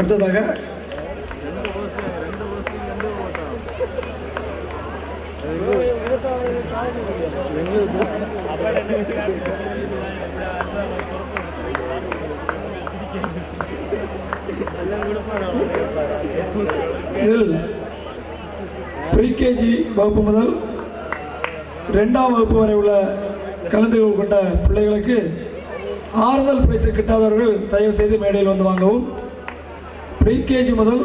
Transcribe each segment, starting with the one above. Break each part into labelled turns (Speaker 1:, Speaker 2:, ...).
Speaker 1: அடுத்ததாக இதில் ப்ரீகேஜி வகுப்பு முதல் 2ஆம் வகுப்பு வரை உள்ள கலந்து கொண்ட பிள்ளைகளுக்கு ஆறுதல் பிரைஸ் கிட்டாதவர்கள் தயவு செய்து மேடையில் வந்து வாங்கவும். ப்ரீகேஜி முதல்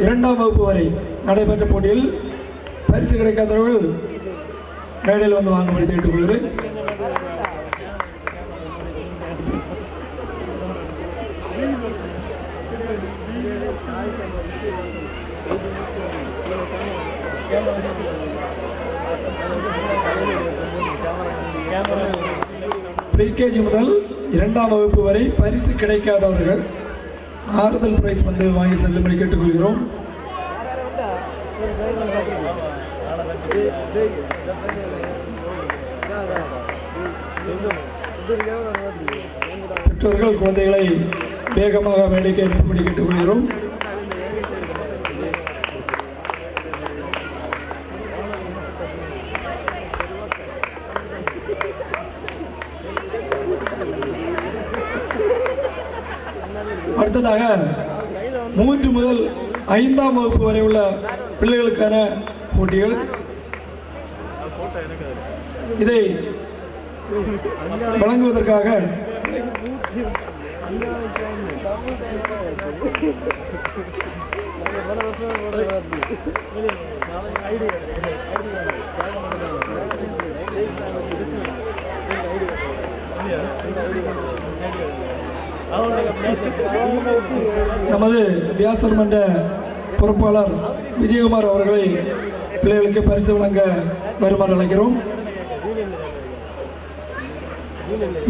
Speaker 1: 2ஆம் வகுப்பு வரை நடைபெற்ற போட்டியில் பரிசு கிடைக்காதவர்கள் மேடையில் வந்து வாங்கும்படி கேட்டுக்கொள்கிறேன். ப்ரீகேஜி முதல் 2ஆம் வகுப்பு வரை பரிசு கிடைக்காதவர்கள் ஆறுதல் பிரைஸ் வந்து வாங்கி செல்லும்படி கேட்டுக்கொள்கிறோம். பெற்றோர்கள் குழந்தைகளை வேகமாக மேடைக்கு அனுப்பும்படி கேட்டுக்கொள்கிறோம். அடுத்ததாக 3 முதல் 5ஆம் வகுப்பு வரை உள்ள பிள்ளைகளுக்கான போட்டிகள். இதை வழங்குவதற்காக நமது வியாசர் மன்ற பொறுப்பாளர் விஜயகுமார் அவர்களை பிள்ளைகளுக்கு பரிசு வழங்க வருமாறு அழைக்கிறோம்.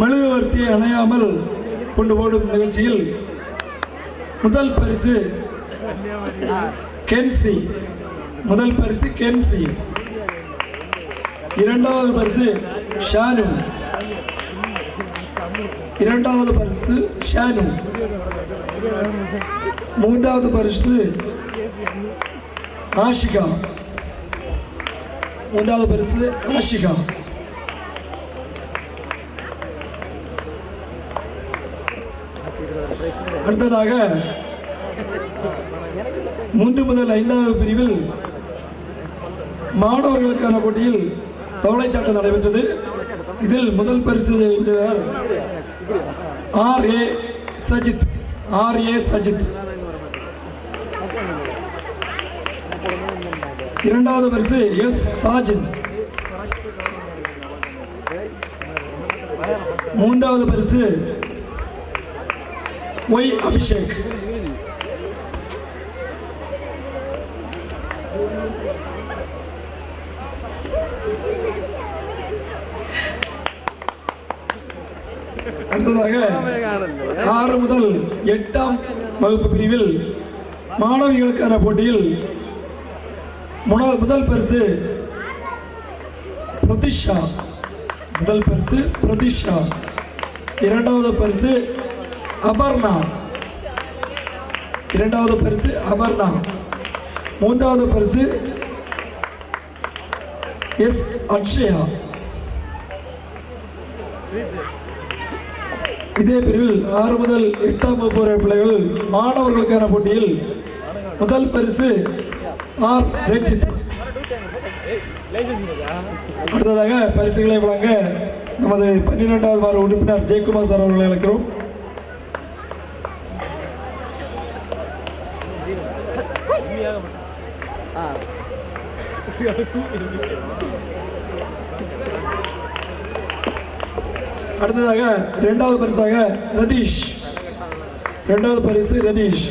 Speaker 1: மெழுகுவர்த்தியை அணையாமல் கொண்டு ஓடும் நிகழ்ச்சியில் முதல் பரிசு கென்சி, முதல் பரிசு கென்சி, 2வது பரிசு ஷானு, 2வது பரிசு ஷானு, 3வது பரிசு ஆஷிகா, 3வது பரிசு ஆஷிகா. அடுத்ததாக 3 முதல் 5வது பிரிவில் மாணவர்களுக்கான போட்டியில் தவளைச்சாட்டம் நடைபெற்றது. இதில் முதல் பரிசு வென்றவர் ஆர்.ஏ. சஜித், ஆர்.ஏ. சஜித். 2வது பரிசு எஸ். சாஜித். 3வது பரிசு ஒய். அபிஷேக். அடுத்ததாக 6 முதல் 8ஆம் வகுப்பு பிரிவில் மாணவிகளுக்கான போட்டியில் முதல் பரிசு பிரதிஷா, முதல் பரிசு பிரதிஷா. 2வது பரிசு அபர்ணா, 2வது பரிசு அபர்ணா. 3வது பரிசு எஸ். அக்ஷயா. இதே பிரிவில் 6 முதல் 8ஆம் வகுப்பு வரை பிள்ளைகள் மாணவர்களுக்கான போட்டியில் முதல் பரிசு ஆர். ரேஜித். அடுத்ததாக பரிசுகளை வழங்க நமது 12வது வார உறுப்பினர் ஜெயக்குமார் சார் அவர்களை அழைக்கிறோம். அடுத்ததாக 2வது பரிசாக ரதீஷ், 2வது பரிசு ரதீஷ்.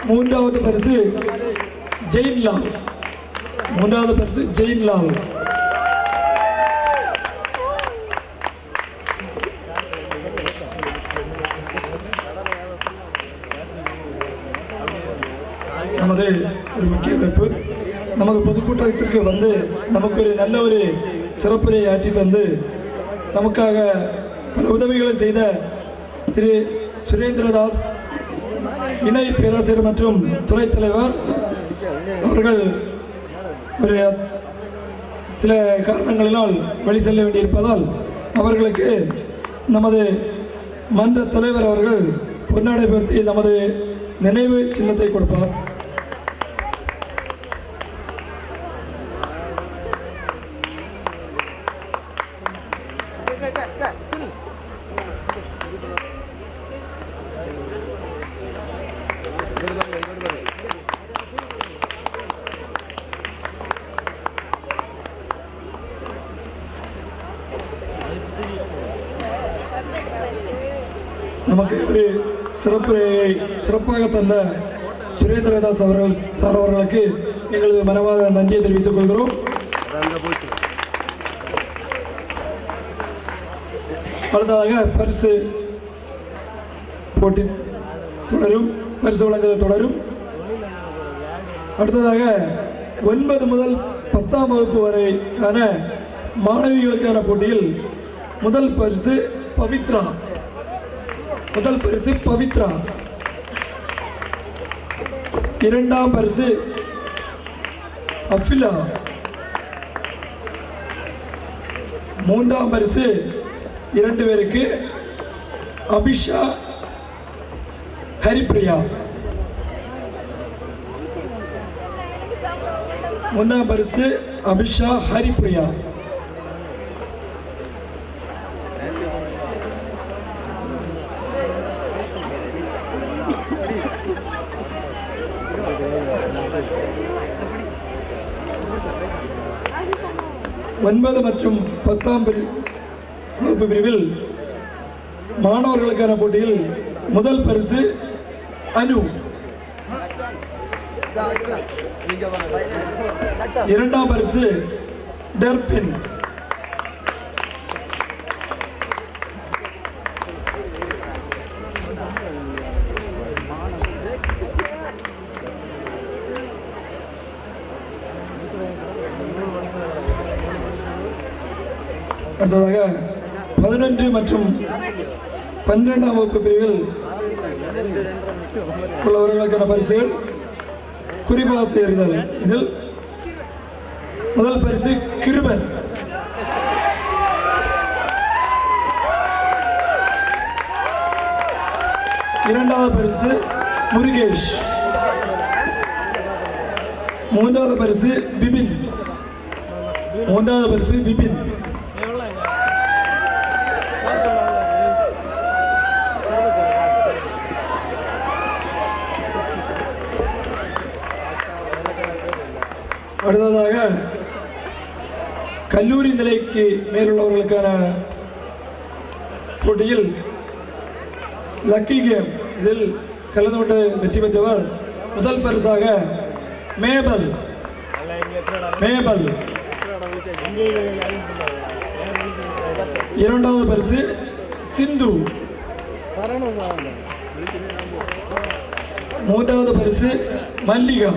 Speaker 1: 3வது பரிசு ஜெயின்லால், 3வது பரிசு ஜெயின்லால். நமது ஒரு முக்கிய வைப்பு, நமது பொதுக்கூட்டத்திற்கு வந்து நமக்கு ஒரு நல்ல ஒரு சிறப்புரை ஆற்றி தந்து நமக்காக பல உதவிகளை செய்த திரு சுரேந்திரதாஸ் இணை பேராசிரியர் மற்றும் துறைத் தலைவர் அவர்கள் ஒரு சில காரணங்களினால் வழி செல்ல வேண்டியிருப்பதால் அவர்களுக்கு நமது மன்ற தலைவர் அவர்கள் பொன்னாடை பொருத்தி நமது நினைவு சின்னத்தை கொடுப்பார். நமக்கு ஒரு சிறப்பாக தந்த சுரேந்திரதாஸ் அவர்களுக்கு எங்களது மனமார்ந்த நன்றியை தெரிவித்துக் கொள்கிறோம். அடுத்ததாக பரிசு போட்டி தொடரும், பரிசு வழங்குதல் தொடரும். அடுத்ததாக 9 முதல் 10ஆம் வகுப்பு வரைக்கான மாணவிகளுக்கான போட்டியில் முதல் பரிசு பவித்ரா. இரண்டாம் பரிசு அஃபிலா. மூன்றாம் பரிசு 2 பேருக்கு அபிஷா ஹரிப்ரியா. மூன்றாம் பரிசு அபிஷா ஹரிப்ரியா. ஒன்பது மற்றும் 10ஆம் வகுப்பு பிரிவில் மாணவர்களுக்கான போட்டியில் முதல் பரிசு அனு. இரண்டாம் பரிசு டர்பின். அடுத்ததாக 11 மற்றும் 12ஆம் வகுப்பு பிரிவில் உள்ளவர்களுக்கான பரிசுகள் குறிப்பாக எறிதல். இதில் முதல் பரிசு கிருபன். இரண்டாவது பரிசு முருகேஷ். மூன்றாவது பரிசு பிபின். அடுத்ததாக கல்லூரி நிலைக்கு மேலுள்ளவர்களுக்கான போட்டியில் லக்கி கேம். இதில் கலந்து கொண்டு வெற்றி பெற்றவர் முதல் பரிசாக மேபல். இரண்டாவது பரிசு சிந்து. மூன்றாவது பரிசு மல்லிகா.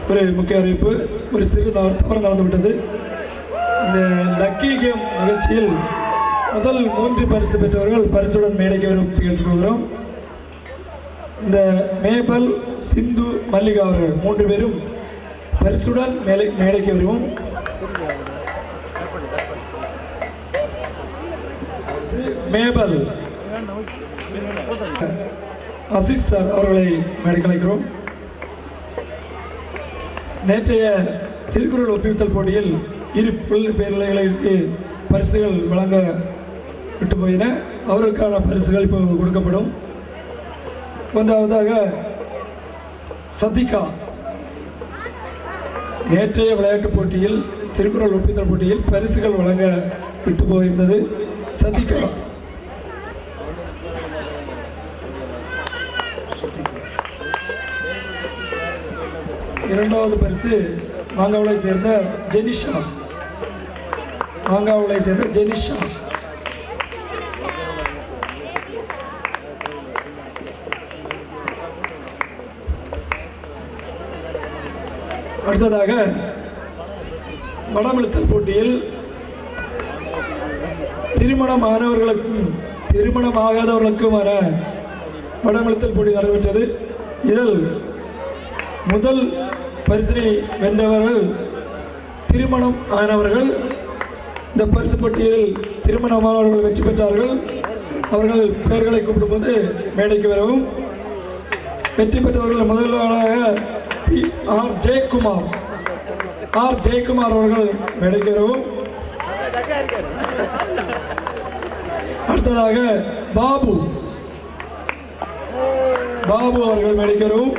Speaker 1: ஒரு முக்கிய அறிவிப்பு, ஒரு சிறு தவறு நடந்துவிட்டது. இந்த லக்கி கேம் நிகழ்ச்சியில் முதல் 3 பரிசு பெற்றவர்கள் பரிசுடன் மேடைக்கு வரும் கேட்டுக்கொள்கிறோம். இந்த மேபல், சிந்து, மல்லிகா அவர்கள் 3 பேரும் பரிசுடன் மேடைக்கு வருவோம். மேபல் அசிஸ் சார் அவர்களை மேடைக்கு அழைக்கிறோம். நேற்றைய திருக்குறள் ஒப்புவித்தல் போட்டியில் 2 பிள்ளைகளுக்கு பரிசுகள் வழங்க விட்டு போயின. அவர்களுக்கான பரிசுகள் இப்போ கொடுக்கப்படும். ஒன்றாவதாக சதிகா. நேற்றைய விளையாட்டுப் போட்டியில் திருக்குறள் ஒப்புவித்தல் போட்டியில் பரிசுகள் வழங்க விட்டு போயிருந்தது. சதிகா இரண்டாவது பரிசு மாங்காவளை சேர்ந்த ஜெனிஷா. மாங்காவளை சேர்ந்த ஜெனிஷா. அடுத்ததாக வடமிழுத்தல் போட்டியில் திருமணமானவர்களுக்கும் திருமணமாகாதவர்களுக்குமான வடமிழுத்தல் போட்டி நடைபெற்றது. இதில் முதல் பரிசினை வென்றவர்கள் திருமணம் ஆனவர்கள். இந்த பரிசு போட்டியில் திருமணமானவர்கள் வெற்றி பெற்றார்கள். அவர்கள் பெயர்களை கூப்பிடும்போது மேடைக்கு வரவும். வெற்றி பெற்றவர்கள் முதலாளராக ஆர் ஜெயக்குமார் அவர்கள் மேடைக்கு வரவும். அடுத்ததாக பாபு அவர்கள் மேடைக்கு வரவும்.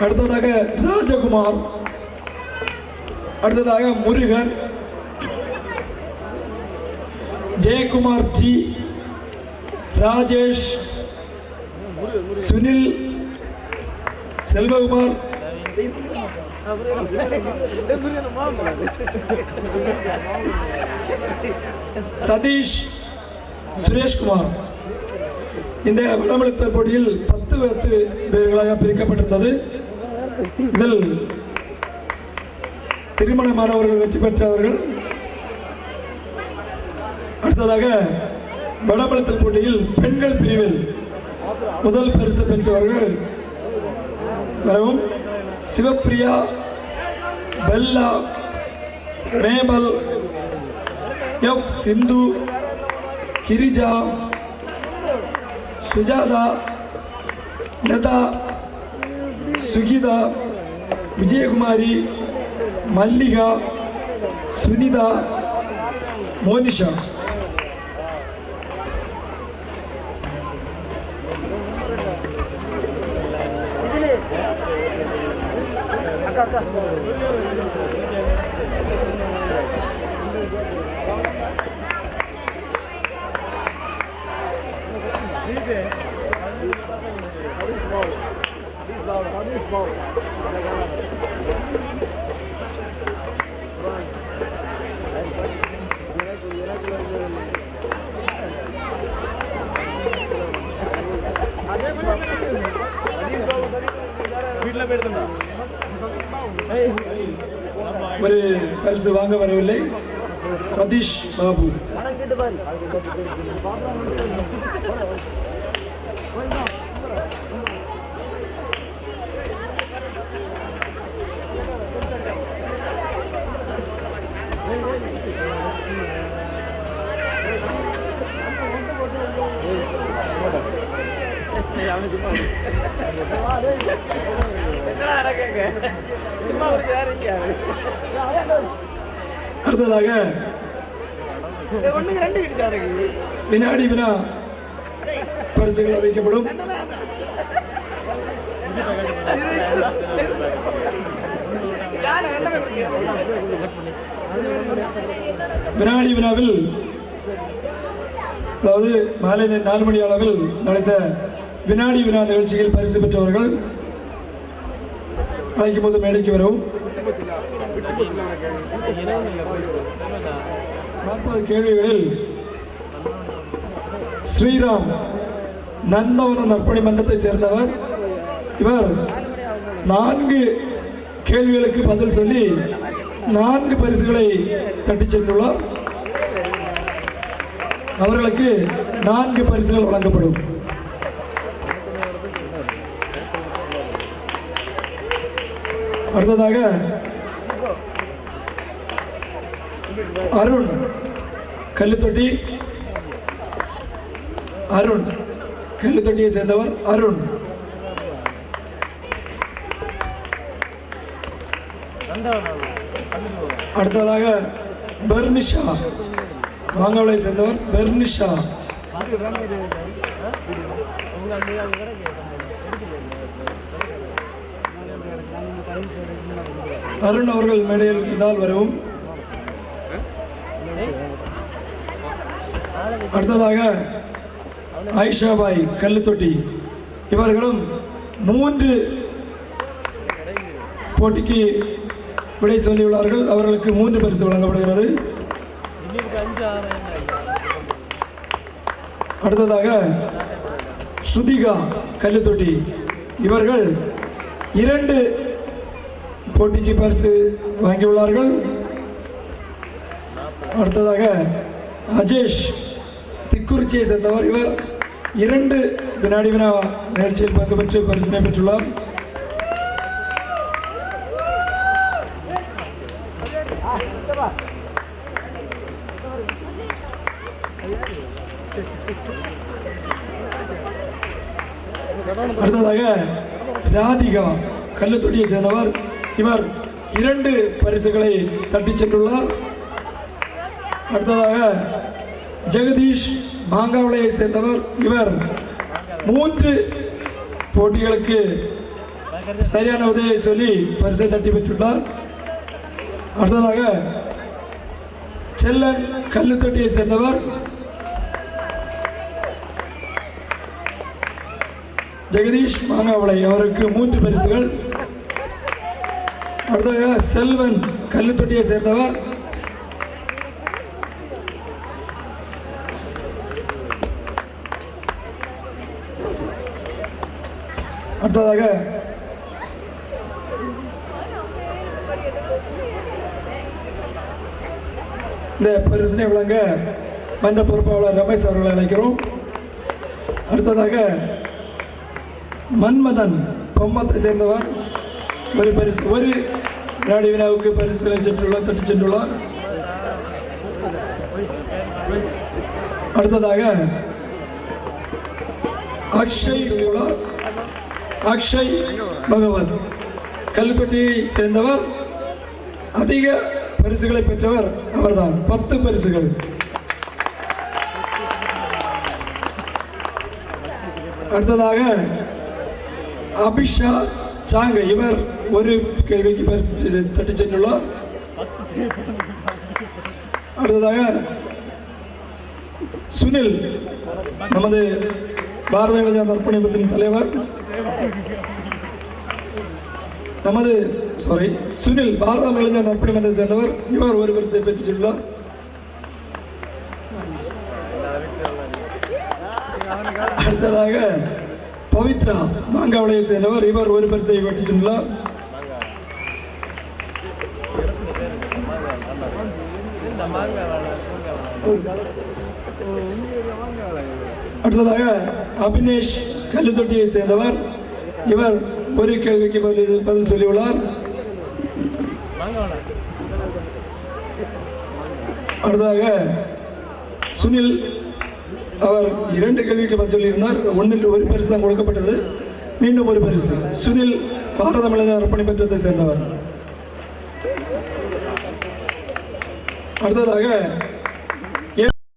Speaker 1: அடுத்ததாக ராஜகுமார். அடுத்ததாக முருகன், ஜெயக்குமார் டி, ராஜேஷ், சுனில், செல்வகுமார், சதீஷ், சுரேஷ்குமார். இந்த வடமிழுத்தல் போட்டியில் 10 பேர்களாக பிரிக்கப்பட்டிருந்தது. இதில் திருமணமானவர்கள் வெற்றி பெற்றவர்கள். அடுத்ததாக வடமிழுத்தல் போட்டியில் பெண்கள் பிரிவில் முதல் பரிசு பெற்றவர்கள் வரவும். சிவப்பிரியா, பெல்லா, மேமல், எஃப் சிந்து, கிரிஜா, சுஜாதா, லதா, சுகிதா, விஜயகுமாரி, மல்லிகா, சுனிதா, மோனிஷா. ஒரு பரிசு வாங்க வரவில்லை சதீஷ் பாபு. அடுத்ததாக வினாடி வினா பரிசுகள் அறிவிக்கப்படும். வினாடி வினாவில் அதாவது மாலை 4 மணி அளவில் நடந்த வினாடி வினா நிகழ்ச்சியில் பரிசு பெற்றவர்கள் அழைக்கும் போது மேடைக்கு வரவும். 40 கேள்விகளில் ஸ்ரீராம் நந்தவனம் நற்பணி மன்றத்தை சேர்ந்தவர். இவர் 4 கேள்விகளுக்கு பதில் சொல்லி 4 பரிசுகளை தட்டிச் சென்றுள்ளார். அவர்களுக்கு 4 பரிசுகள் வழங்கப்படும். அடுத்ததாக அருண் கல்லுத்தொட்டி. அருண் கல்லுத்தொட்டியை சேர்ந்தவர் அருண். அடுத்ததாக பெர்னிஷா மாங்காவளை சேர்ந்தவர் பெர்னிஷா. அருண் அவர்கள் மேடையில் இருந்தால் வரவும். அடுத்ததாக ஆயிஷாபாய் கல்லுத்தொட்டி இவர்களும் 3 போட்டிக்கு விடை சொல்லியுள்ளார்கள். அவர்களுக்கு 3 பரிசு வழங்கப்படுகிறது. அடுத்ததாக ஸ்ருதிகா கல்லுத்தொட்டி இவர்கள் 2 போட்டிக்கு பரிசு வாங்கியுள்ளார்கள். அடுத்ததாக அஜேஷ் திக்குறிச்சியை சேர்ந்தவர். இவர் 2 வினாடி வினா நிகழ்ச்சியில் பங்கு பெற்று பரிசினை பெற்றுள்ளார். அடுத்ததாக ராதிகா கல்லுத்தொட்டியை சேர்ந்தவர். இவர் 2 பரிசுகளை தட்டிச் சென்றுள்ளார். அடுத்ததாக ஜெகதீஷ் மாங்காவளையை சேர்ந்தவர். இவர் 3 போட்டிகளுக்கு சரியான உதவியை சொல்லி பரிசை தட்டி பெற்றுள்ளார். அடுத்ததாக செல்லன் கல்லுத்தொட்டியை சேர்ந்தவர். ஜெகதீஷ் மாங்காவளை அவருக்கு 3 பரிசுகள். அடுத்ததாக செல்வன் கல்லுத்தொட்டியை சேர்ந்தவர். அடுத்ததாக இந்த பரிசினை வழங்க மன்ற பொறுப்பாளர் ரமேஷ் அவர்களை அழைக்கிறோம். அடுத்ததாக மன்மதன் பொம்மத்தை சேர்ந்தவர். ஒரு பரிசு, ஒரு வினாடி வினாவுக்கு பரிசுகளை சென்றுள்ளார், தட்டி சென்றுள்ளார். அடுத்ததாக அக்ஷய் பகவத் கல்லுத்தொட்டியை சேர்ந்தவர். அதிக பரிசுகளை பெற்றவர் அவர்தான், 10 பரிசுகள். அடுத்ததாக அபிஷா சாங்க இவர் 1 கேள்விக்கு பரிசு தட்டி சென்றுள்ளார். அடுத்ததாக சுனில் நமது பாரத இளைஞர் நற்பணிமன்றத்தின் தலைவர் சுனில் பாரத இளைஞர் நற்பணிமன்றத்தை சேர்ந்தவர். இவர் 1 பரிசை பெற்றுச் சென்றுள்ளார். அடுத்ததாக பவித்ரா மாங்காவளையை சேர்ந்தவர். இவர் 1 பரிசை பெற்றுச் சென்றுள்ளார். அடுத்ததாக அபினேஷ் கல்லுத்தொட்டியை சேர்ந்தவர். இவர் 1 கேள்விக்கு பதில் சொல்லியுள்ளார். அடுத்ததாக சுனில் அவர் 2 கேள்விக்கு பதில் சொல்லியிருந்தார். 1 பரிசு தான் கொடுக்கப்பட்டது. மீண்டும் 1 பரிசு. சுனில் பாரத இளைஞர் நற்பணிமன்றத்தை சேர்ந்தவர். அடுத்ததாக